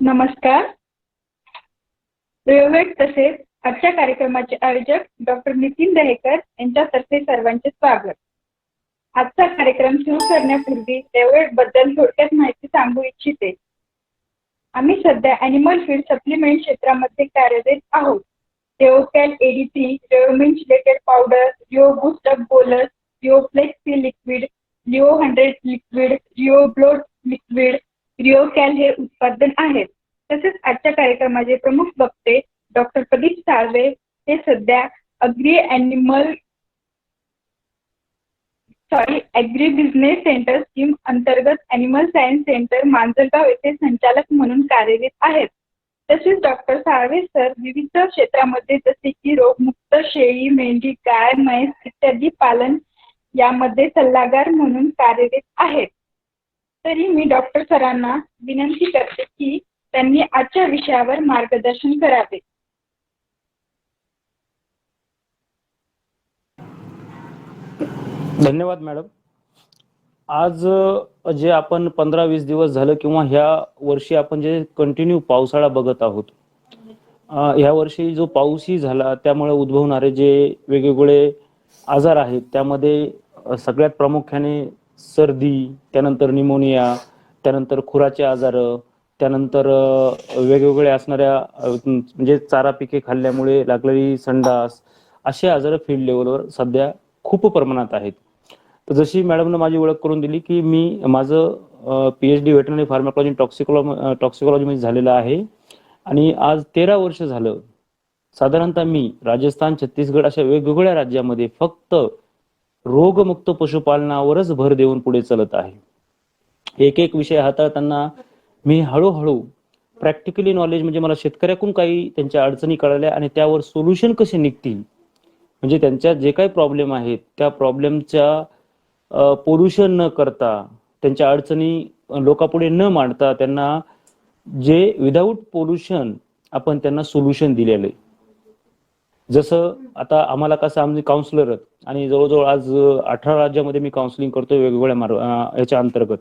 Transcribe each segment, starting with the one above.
नमस्कार. प्रयोगवेट तसेच आजच्या कार्यक्रमाचे आयोजक डॉक्टर नितीन दहेकर यांच्यातर्फे सर्वांचे स्वागत. आजचा कार्यक्रम सुरू करण्यापूर्वी प्रयोगवेट बद्दल थोडक्यात माहिती सांगू इच्छिते. आम्ही सध्या ॲनिमल फीड सप्लिमेंट क्षेत्रामध्ये कार्यरत आहोत. रिओकॅल AD3, रिओमिंचिलेटेड powder, Rio boost up bolus, Rio flex C liquid, Rio 100 liquid, Rio bloat liquid, Riocal हे उत्पादन आहेत. तसेच आजच्या कार्यक्रमाचे प्रमुख वक्ते डॉक्टर प्रदीप साळवे हे सध्या ॲग्री बिझनेस सेंटर स्कीम अंतर्गत ॲनिमल सायन्स सेंटर मांजलगाव येथे संचालक म्हणून कार्यरत आहेत. तसेच डॉक्टर साळवे सर विविध क्षेत्रामध्ये जसे की रोगमुक्त शेळी, मेंढी, गाय, म्हैस इत्यादी पालन यामध्ये सल्लागार म्हणून कार्यरत आहेत. तरी मी डॉक्टर सरांना विनंती करते की त्यांनी आजच्या विषयावर मार्गदर्शन करावे. धन्यवाद मॅडम. आज जे आपण 15-20 दिवस झालं किंवा ह्या वर्षी आपण जे कंटिन्यू पावसाळा बघत आहोत, ह्या वर्षी जो पाऊसही झाला त्यामुळे उद्भवणारे जे वेगवेगळे आजार आहेत त्यामध्ये सगळ्यात प्रामुख्याने सर्दी, त्यानंतर निमोनिया, त्यानंतर खुराचे आजार, त्यानंतर वेगवेगळे असणाऱ्या म्हणजे चारा पिके खाल्ल्यामुळे लागलेली संडास, असे आजार फील्ड लेवलवर सध्या खूप प्रमाणात आहेत. तर जशी मॅडमने माझी ओळख करून दिली की माझं PhD वेटरनरी फार्माकॉलॉजी टॉक्सिकॉलॉजी झालेलं आहे आणि आज 13 वर्ष झालं साधारणतः मी राजस्थान, छत्तीसगड अशा वेगवेगळ्या राज्यामध्ये फक्त रोगमुक्त पशुपालनावरच भर देऊन पुढे चलत आहे. एक एक विषय हाताळताना मी हळूहळू प्रॅक्टिकली नॉलेज म्हणजे मला शेतकऱ्याकडून काही त्यांच्या अडचणी कळल्या आणि त्यावर सोल्युशन कसे निघतील, म्हणजे त्यांच्या जे काही प्रॉब्लेम आहेत त्या प्रॉब्लेमच्या पोल्युशन न करता, त्यांच्या अडचणी लोकांपुढे न मांडता त्यांना जे विदाऊट पोल्युशन आपण त्यांना सोल्युशन दिलेलं आहे. जसं आता आम्हाला कसं आम्ही काउन्सिलर आणि जवळजवळ आज 18 राज्यामध्ये मी काउन्सिलिंग करतोय वेगवेगळ्या याच्या अंतर्गत.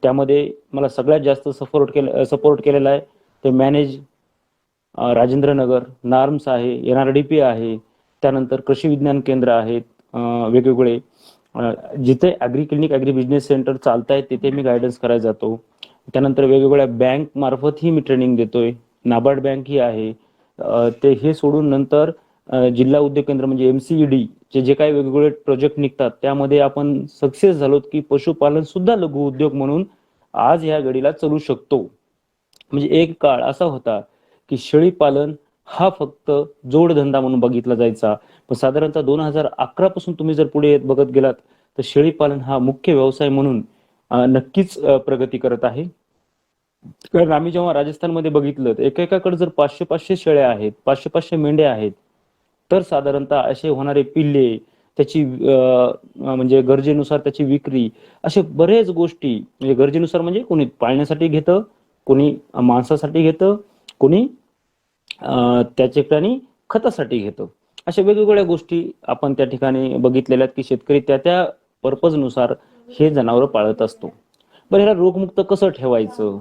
त्यामध्ये मला सगळ्यात जास्त सपोर्ट केलेला आहे ते मॅनेज राजेंद्रनगर, नार्म्स आहे, NRDP आहे, त्यानंतर कृषी विज्ञान केंद्र आहेत वेगवेगळे. जिथे agri clinic, agri business centre चालत आहेत तिथे मी गायडन्स करायला जातो. त्यानंतर वेगवेगळ्या बँक मार्फतही मी ट्रेनिंग देतोय. नाबार्ड बँक ही आहे. ते हे सोडून नंतर जिल्हा उद्योग केंद्र म्हणजे MCED चे जे काही वेगवेगळे प्रोजेक्ट निघतात त्यामध्ये आपण सक्सेस झालोत की पशुपालन सुद्धा लघु उद्योग म्हणून आज ह्या घडीला चालू शकतो. म्हणजे एक काळ असा होता की शेळी पालन हा फक्त जोडधंदा म्हणून बघितला जायचा, पण साधारणतः 2011 पासून तुम्ही जर पुढे बघत गेलात तर शेळी पालन हा मुख्य व्यवसाय म्हणून नक्कीच प्रगती करत आहे. कारण आम्ही जेव्हा राजस्थानमध्ये बघितलं तर एकेकाकडे जर 500-500 शेळ्या आहेत, 500-500 मेंढ्या आहेत, तर साधारणतः असे होणारे पिल्ले, त्याची म्हणजे गरजेनुसार त्याची विक्री, असे बरेच गोष्टी म्हणजे गरजेनुसार म्हणजे कोणी पाळण्यासाठी घेतं, कोणी मांसासाठी घेतं, कोणी त्याच्या ठिकाणी खतासाठी घेतं. अशा वेगवेगळ्या गोष्टी आपण त्या ठिकाणी बघितलेल्या आहेत की शेतकरी त्या पर्पजनुसार हे जनावरं पाळत असतो. बरं, ह्याला रोगमुक्त कसं ठेवायचं,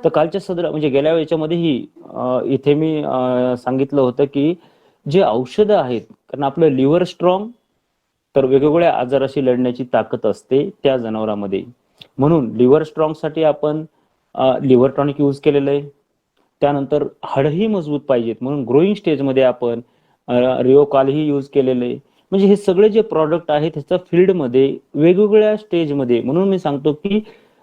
तर कालच्या म्हणजे गेल्या याच्यामध्येही इथे मी सांगितलं होतं की जे औषधं आहेत, कारण आपलं लिव्हर स्ट्रॉंग तर वेगवेगळ्या आजाराशी लढण्याची ताकद असते त्या जनावरांमध्ये. म्हणून लिव्हर स्ट्रॉंग साठी आपण लिव्हर टॉनिक यूज केलेलं आहे. त्यानंतर हाडही मजबूत पाहिजेत म्हणून ग्रोईंग स्टेजमध्ये आपण रिओकॉलही यूज केलेलं आहे. म्हणजे हे सगळे जे प्रॉडक्ट आहेत त्याच्या फील्डमध्ये वेगवेगळ्या स्टेजमध्ये, म्हणून मी सांगतो की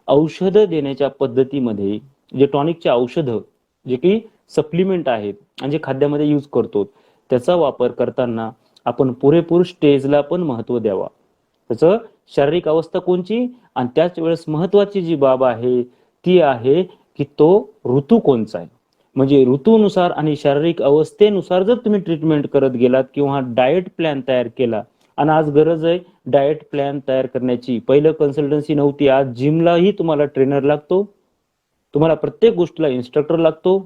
औषधं देण्याच्या पद्धतीमध्ये जे टॉनिकचे औषधं जे की सप्लिमेंट आहेत आणि जे खाद्यामध्ये यूज करतो त्याचा वापर करताना आपण पुरेपूर स्टेजला पण महत्व द्यावा. त्याचं शारीरिक अवस्था कोणची आणि त्याच वेळेस महत्वाची जी बाब आहे ती आहे की तो ऋतू कोणचा आहे. म्हणजे ऋतूनुसार आणि शारीरिक अवस्थेनुसार जर तुम्ही ट्रीटमेंट करत गेलात किंवा डाएट प्लॅन तयार केला, आणि आज गरज आहे डाएट प्लॅन तयार करण्याची. पहिलं कन्सल्टन्सी नव्हती, आज जिमलाही तुम्हाला ट्रेनर लागतो, तुम्हाला प्रत्येक गोष्टीला इन्स्ट्रक्टर लागतो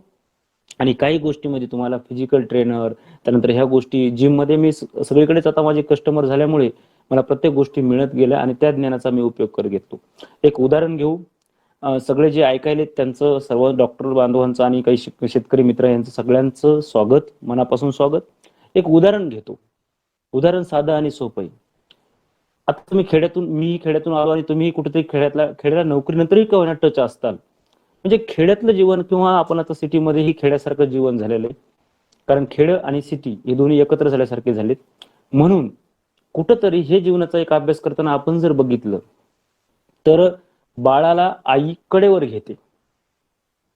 आणि काही गोष्टीमध्ये तुम्हाला फिजिकल ट्रेनर. त्यानंतर ह्या गोष्टी जिममध्ये मी सगळीकडेच आता माझे कस्टमर झाल्यामुळे मला प्रत्येक गोष्टी मिळत गेल्या आणि त्या ज्ञानाचा मी उपयोग करत घेतो. एक उदाहरण घेऊ. सगळे जे ऐकायले त्यांचं, सर्व डॉक्टर बांधवांचं आणि काही शेतकरी मित्र यांचं सगळ्यांचं स्वागत, मनापासून स्वागत. एक उदाहरण घेतो. उदाहरण साधं आणि सोपं आहे. आता मी खेड्यातून आलो आणि तुम्ही कुठेतरी खेड्याला नोकरीनंतरही का होईना टच असताल. म्हणजे खेड्यातलं जीवन किंवा आपण आता सिटीमध्येही खेड्यासारखं जीवन झालेलं आहे. कारण खेड आणि सिटी हे दोन्ही एकत्र झाल्यासारखे झालेत. म्हणून कुठंतरी हे जीवनाचा एक अभ्यास करताना आपण जर बघितलं तर बाळाला आई कडेवर घेते.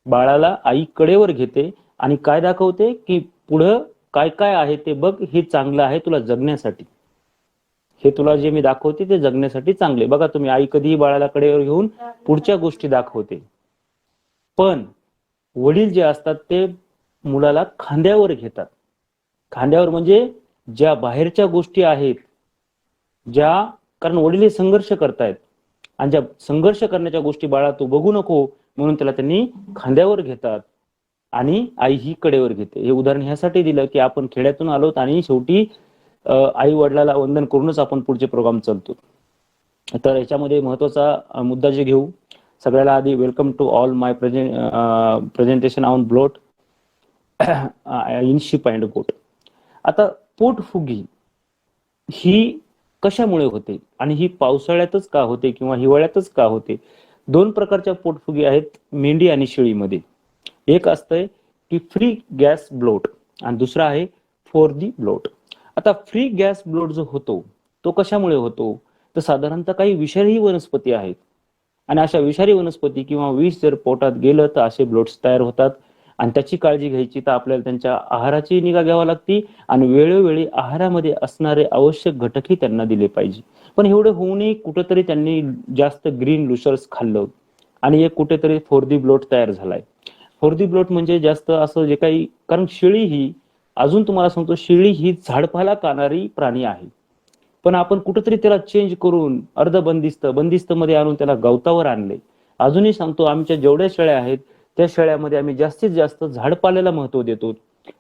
बाळाला आई कडेवर घेते आणि काय दाखवते की पुढं काय काय आहे ते बघ, हे चांगलं आहे तुला जगण्यासाठी. हे तुला जे मी दाखवते ते जगण्यासाठी चांगले. बघा तुम्ही, आई कधीही बाळाला कडेवर घेऊन पुढच्या गोष्टी दाखवते. पण वडील जे असतात ते मुलाला खांद्यावर घेतात. खांद्यावर म्हणजे ज्या बाहेरच्या गोष्टी आहेत, कारण वडील हे संघर्ष करतायत आणि ज्या संघर्ष करण्याच्या गोष्टी बाळा तू बघू नको म्हणून त्याला त्यांनी खांद्यावर घेतात आणि आई ही कडेवर घेते. हे उदाहरण ह्यासाठी दिलं की आपण खेड्यातून आलोत आणि शेवटी आई वडिलाला वंदन करूनच आपण पुढचे प्रोग्राम चालतो. तर याच्यामध्ये महत्वाचा मुद्दा जे घेऊ, सगळ्याला आधी welcome to all my presentation on bloat in sheep and goat. आता पोटफुगी ही कशामुळे होते आणि ही पावसाळ्यातच का होते किंवा हिवाळ्यातच का होते? दोन प्रकारच्या पोटफुगी आहेत मेंढी आणि शेळीमध्ये. एक असतंय की फ्री गॅस ब्लोट आणि दुसरा आहे फॉर दी ब्लोट. आता फ्री गॅस ब्लोट जो होतो तो कशामुळे होतो? तर साधारणतः काही विषारी वनस्पती आहेत आणि अशा विषारी वनस्पती किंवा विष जर पोटात गेलं तर असे ब्लोट्स तयार होतात. आणि त्याची काळजी घ्यायची तर आपल्याला त्यांच्या आहाराची निगा घ्यावी लागते आणि वेळोवेळी आहारामध्ये असणारे आवश्यक घटकही त्यांना दिले पाहिजे. पण एवढं होऊनही कुठेतरी त्यांनी जास्त ग्रीन लुशर्स खाल्लं आणि एक कुठेतरी फोर्दी ब्लोट तयार झालाय. फोर्दी ब्लोट म्हणजे जास्त असं जे काही, कारण शेळी ही, अजून तुम्हाला सांगतो, शेळी ही झाडपाला खाणारी प्राणी आहे. पण आपण कुठेतरी त्याला चेंज करून बंदिस्त मध्ये आणून त्याला गवतावर आणले. अजूनही सांगतो, आमच्या जेवढ्या शेळ्या आहेत त्या शेळ्यामध्ये आम्ही जास्तीत जास्त झाडपाल्याला महत्व देतो,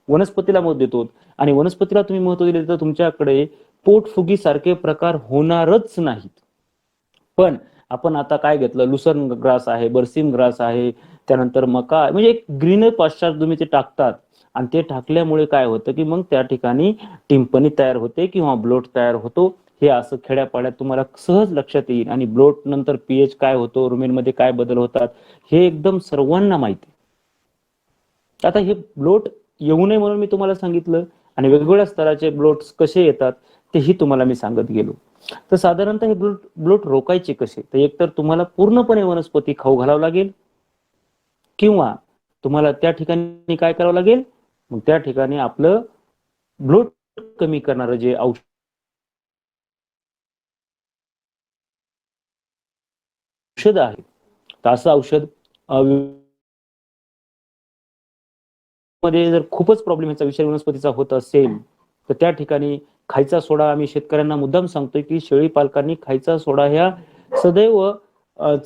वनस्पतीला महत्व देतो. आणि वनस्पतीला तुम्ही महत्व दिले तर तुमच्याकडे पोटफुगी सारखे प्रकार होणारच नाहीत. पण आपण आता काय घेतलं, लुसर्न ग्रास आहे, बर्सिम ग्रास आहे, त्यानंतर मका, म्हणजे एक ग्रीनर पाश्चार तुम्ही ते टाकतात आणि ते टाकल्यामुळे काय होतं की मग त्या ठिकाणी टिंपणी तयार होते किंवा ब्लोट तयार होतो. हे असं खेड्यापाड्यात तुम्हाला सहज लक्षात येईल. आणि ब्लोट नंतर पीएच काय होतो, रुमेनमध्ये काय बदल होतात, हे एकदम सर्वांना माहिती. आता हे ब्लोट येऊ नये म्हणून मी तुम्हाला सांगितलं आणि वेगवेगळ्या स्तराचे ब्लोट्स कसे येतात तेही तुम्हाला मी सांगत गेलो. तर साधारणतः हे ब्लोट रोखायचे कसे? तर एकतर तुम्हाला पूर्णपणे वनस्पती खाऊ घालावं लागेल किंवा तुम्हाला त्या ठिकाणी काय करावं लागेल, मग त्या ठिकाणी आपलं ब्लोट कमी करणारं जे औषध आहे, तर असं औषध मध्ये जर खूपच प्रॉब्लेम याचा विषारी वनस्पतीचा होत असेल तर त्या ठिकाणी खायचा सोडा, आम्ही शेतकऱ्यांना मुद्दाम सांगतोय की शेळी पालकांनी खायचा सोडा ह्या सदैव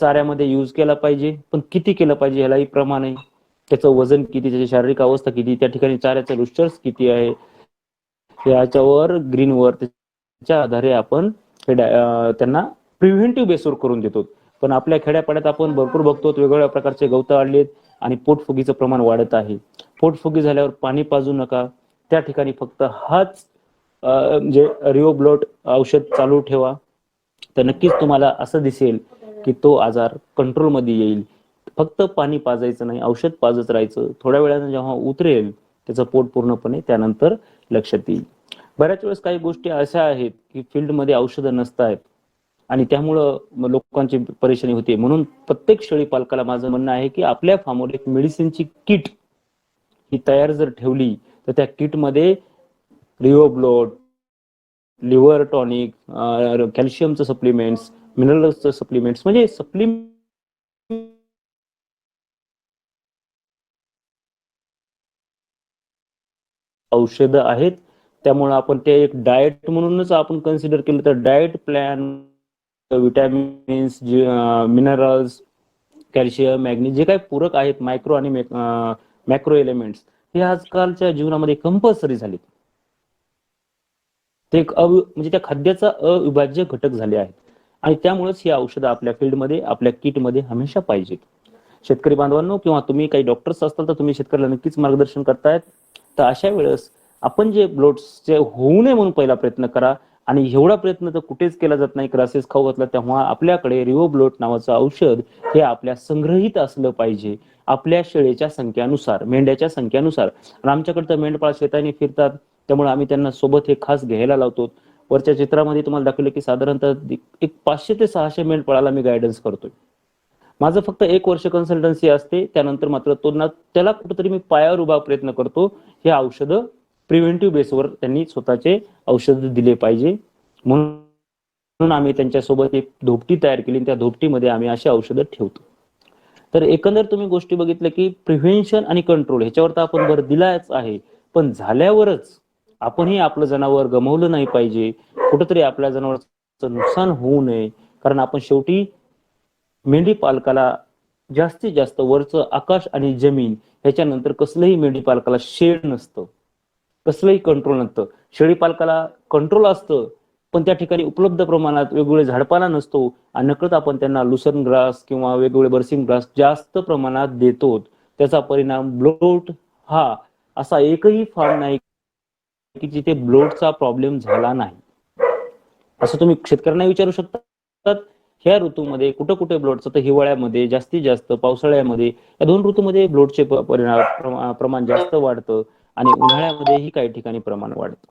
चाऱ्यामध्ये यूज केला पाहिजे. पण किती केलं पाहिजे ह्यालाही प्रमाण आहे. त्याचं वजन किती, त्याची शारीरिक अवस्था किती, त्या ठिकाणी चाऱ्याचं लुस्टर्स किती आहे, याच्यावर ग्रीनवर त्याच्या आधारे आपण त्यांना प्रिव्हेंटिव्ह बेसवर करून देतो. पण आपल्या खेड्यापाड्यात आपण भरपूर बघतो वेगवेगळ्या प्रकारचे गवत आणलेत आणि पोटफुगीचं प्रमाण वाढत आहे. पोटफुगी झाल्यावर पाणी पाजू नका. त्या ठिकाणी फक्त हाच म्हणजे रिओ ब्लोट औषध चालू ठेवा. तर नक्कीच तुम्हाला असं दिसेल की तो आजार कंट्रोलमध्ये येईल. फक्त पाणी पाजायचं नाही, औषध पाजत राहायचं. थोड्या वेळाने जेव्हा उतरेल त्याचं पोट पूर्णपणे, त्यानंतर लक्षात येईल. बऱ्याच वेळेस काही गोष्टी अशा आहेत की फील्डमध्ये औषधं नसतात आणि त्यामुळं लोकांची परेशानी होते. म्हणून प्रत्येक शेळी पालकाला माझं म्हणणं आहे की आपल्या फार्मवर एक मेडिसिनची किट ही तयार जर ठेवली तर त्या किटमध्ये रिओ ब्लोट, लिव्हर टॉनिक, कॅल्शियमचं सप्लिमेंट्स, मिनरल्सचं सप्लिमेंट्स, म्हणजे औषधं आहेत. त्यामुळे आपण ते एक डाएट म्हणूनच आपण कन्सिडर केलं तर diet plan, vitamins, minerals, calcium, magnesium जे काही पूरक आहेत, मायक्रो आणि मॅक्रो एलिमेंट्स, हे आजकालच्या जीवनामध्ये कंपल्सरी झाले. ते एक म्हणजे त्या खाद्याचा अविभाज्य घटक झाले आहेत. आणि त्यामुळेच ही औषधं आपल्या फील्डमध्ये, आपल्या किटमध्ये हमेशा पाहिजेत. शेतकरी बांधवांनो, किंवा तुम्ही काही डॉक्टर्स असताल तर तुम्ही शेतकऱ्याला नक्कीच मार्गदर्शन करतायत. तर अशा वेळेस आपण जे ब्लोट्सचे होऊ नये म्हणून पहिला प्रयत्न करा. आणि एवढा प्रयत्न तर कुठेच केला जात नाही. क्रासेस खाऊ घातला तेव्हा आपल्याकडे रिओब्लोट नावाचं औषध हे आपल्या संग्रहित असलं पाहिजे, आपल्या शेळीच्या संख्यानुसार, मेंढ्याच्या संख्यानुसार. आणि आमच्याकडे तर मेंढपाळ शेताने फिरतात, त्यामुळे आम्ही त्यांना सोबत हे खास घ्यायला लावतो. वरच्या चित्रामध्ये तुम्हाला दाखवलं की साधारणतः एक 500 ते 600 मेंढपाळाला मी गायडन्स करतोय. माझं फक्त 1 वर्ष कन्सल्टन्सी असते, त्यानंतर मात्र त्याला कुठेतरी मी पायावर उभा प्रयत्न करतो. हे औषधं प्रिव्हेंटिव्ह बेसवर त्यांनी स्वतःचे औषध दिले पाहिजे, म्हणून आम्ही त्यांच्यासोबत एक धोपटी तयार केली. त्या धोपटीमध्ये आम्ही अशी औषधं ठेवतो. तर एकंदर तुम्ही गोष्टी बघितल्या की प्रिव्हेन्शन आणि कंट्रोल ह्याच्यावर तर आपण भर दिलाच आहे, पण झाल्यावरच आपणही आपलं जनावर गमावलं नाही पाहिजे, कुठंतरी आपल्या जनावरांचं नुकसान होऊ नये. कारण आपण शेवटी मेंढी पालकाला जास्तीत जास्त वरचं आकाश आणि जमीन ह्याच्यानंतर कसलंही मेंढी पालकाला शेड नसतं, कसलंही कंट्रोल नसतं. शेळी पालकाला कंट्रोल असतं, पण त्या ठिकाणी उपलब्ध प्रमाणात वेगवेगळे झाडपाला नसतो आणि नकळत आपण त्यांना लुसर्न ग्रास किंवा वेगवेगळे बर्सिंग ग्रास जास्त प्रमाणात देतो. त्याचा परिणाम ब्लोट हा असा एकही फार्म नाही की जिथे ब्लोटचा प्रॉब्लेम झाला नाही. असं तुम्ही शेतकऱ्यांना विचारू शकता. ह्या ऋतूमध्ये कुठं कुठे ब्लोटचं, तर हिवाळ्यामध्ये जास्तीत जास्त, पावसाळ्यामध्ये, या 2 ऋतूमध्ये ब्लोटचे प्रमाण जास्त वाढतं आणि उन्हाळ्यामध्येही काही ठिकाणी प्रमाण वाढतं.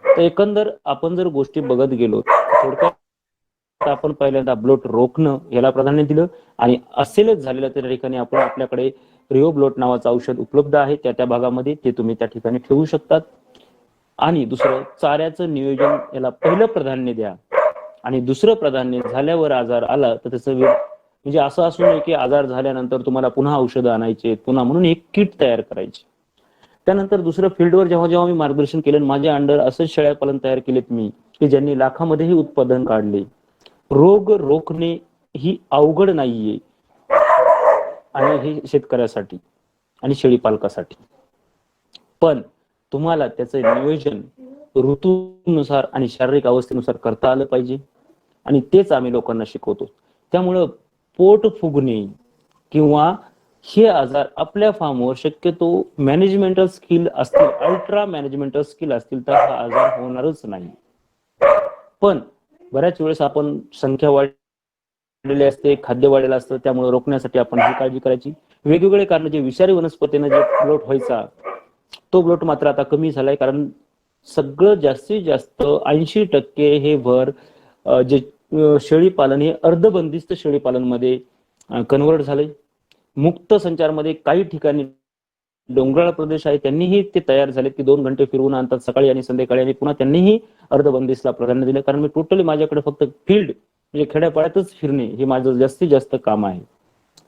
तर एकंदर आपण जर गोष्टी बघत गेलो, थोडक्यात आपण पहिल्यांदा ब्लोट रोखणं याला प्राधान्य दिलं, आणि असेलच झालेलं त्या ठिकाणी आपण आपल्याकडे रिओब्लोट नावाचं औषध उपलब्ध आहे त्या त्या भागामध्ये, ते तुम्ही त्या ठिकाणी ठेवू शकतात. आणि दुसरं, चाऱ्याचं नियोजन याला पहिलं प्राधान्य द्या. आणि दुसरं प्राधान्य, झाल्यावर आजार आला तर त्याचं म्हणजे असं असू नये की आजार झाल्यानंतर तुम्हाला पुन्हा औषधं आणायचे, पुन्हा म्हणून एक किट तयार करायची. त्यानंतर दुसरं, फील्डवर जेव्हा जेव्हा मी मार्गदर्शन केलं, माझ्या अंडर असंच शेळ्या पालन तयार केलेत मी की ज्यांनी लाखामध्येही उत्पादन काढले. रोग रोखणे ही अवघड नाहीये, आणि हे शेतकऱ्यासाठी आणि शेळी पालकासाठी. पण तुम्हाला त्याचं नियोजन ऋतूनुसार आणि शारीरिक अवस्थेनुसार करता आलं पाहिजे, आणि तेच आम्ही लोकांना शिकवतो. त्यामुळं पोट फुगणे किंवा हे आजार आपल्या फार्मवर शक्यतो मॅनेजमेंटल स्किल असतील, अल्ट्रा मॅनेजमेंटल स्किल असतील, तर हा आजार होणारच नाही. पण बऱ्याच वेळेस आपण संख्या वाढलेली असते, खाद्य वाढलेलं असतं, त्यामुळे रोखण्यासाठी आपण ही काळजी करायची. वेगवेगळे कारण, जे विषारी वनस्पतीने जे ब्लोट व्हायचा, तो ब्लोट मात्र आता कमी झालाय. कारण सगळं जास्तीत जास्त 80% हे भर जे शेळी पालन हे अर्धबंदिस्त शेळी पालन मध्ये कन्वर्ट झालंय. मुक्त संचारमध्ये काही ठिकाणी डोंगराळ प्रदेश आहे, त्यांनीही ते तयार झाले की 2 घंटे फिरवून आणतात सकाळी आणि संध्याकाळी, आणि पुन्हा त्यांनीही अर्धबंदिस्तला प्राधान्य दिलं. कारण मी टोटली माझ्याकडे फक्त फील्ड म्हणजे खेड्यापाड्यातच फिरणे हे माझं जास्तीत जास्त काम आहे.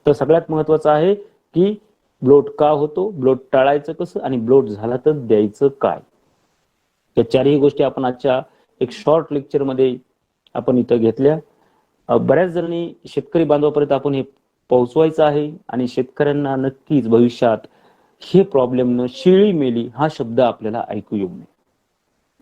तर सगळ्यात महत्वाचं आहे की ब्लोट का होतो, ब्लोट टाळायचं कसं, आणि ब्लोट झाला तर द्यायचं काय. या चारही गोष्टी आपण आजच्या एक शॉर्ट लेक्चर मध्ये आपण इथं घेतल्या. बऱ्याच जणांनी शेतकरी बांधवापर्यंत आपण हे पोहोचवायचं आहे, आणि शेतकऱ्यांना नक्कीच भविष्यात हे प्रॉब्लेम न शेळी मेली हा शब्द आपल्याला ऐकू येऊ नये.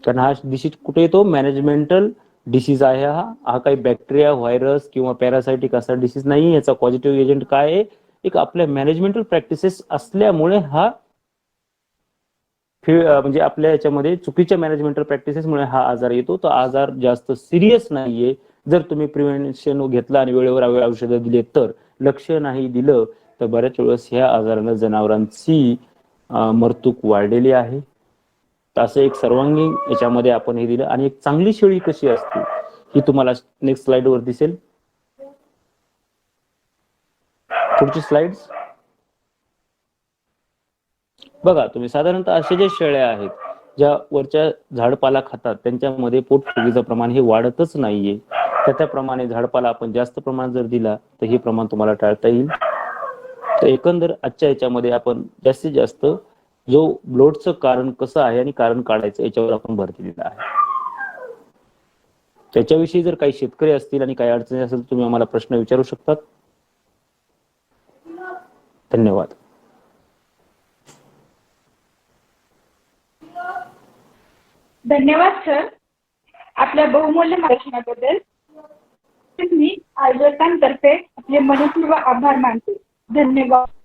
कारण हा डिसीज कुठे येतो, मॅनेजमेंटल डिसीज आहे. हा काही बॅक्टेरिया, व्हायरस किंवा पॅरासायटिक असा डिसीज नाही. याचा पॉझिटिव्ह एजंट काय आहे, एक आपल्या मॅनेजमेंटल प्रॅक्टिसेस असल्यामुळे हा म्हणजे आपल्या याच्यामध्ये चुकीच्या मॅनेजमेंटल प्रॅक्टिसेसमुळे हा आजार येतो. तो आजार जास्त सिरियस नाहीये जर तुम्ही प्रिव्हेन्शन घेतलं आणि वेळेवर औषधं दिले तर. लक्ष नाही दिलं तर बऱ्याच वेळेस ह्या आजारानं जनावरांची मरतूक वाढलेली आहे. तर असं एक सर्वांगीण याच्यामध्ये आपण हे दिलं. आणि एक चांगली शेळी कशी असते ही तुम्हाला नेक्स्ट स्लाइड वर दिसेल. पुढची स्लाइड्स बघा तुम्ही. साधारणतः असे जे शेळ्या आहेत ज्या वरच्या झाडपाला खातात, त्यांच्यामध्ये पोटफुगीचं प्रमाण हे वाढतच नाहीये. त्याप्रमाणे झाडपाला आपण जास्त प्रमाणात जर दिला तर हे प्रमाण तुम्हाला टाळता येईल. तर एकंदर आजच्या याच्यामध्ये आपण जास्तीत जास्त जो ब्लोटचं कारण कसं आहे आणि कारण काढायचं याच्यावर आपण भर दिलेला आहे. त्याच्याविषयी जर काही शेतकरी असतील आणि काही अडचणी असेल तर तुम्ही आम्हाला प्रश्न विचारू शकतात. धन्यवाद. धन्यवाद सर, आपल्या बहुमूल्य मार्गदर्शनाबद्दल. मी आयोजकांतर्फे आपले मनपूर्वक आभार मानते. धन्यवाद.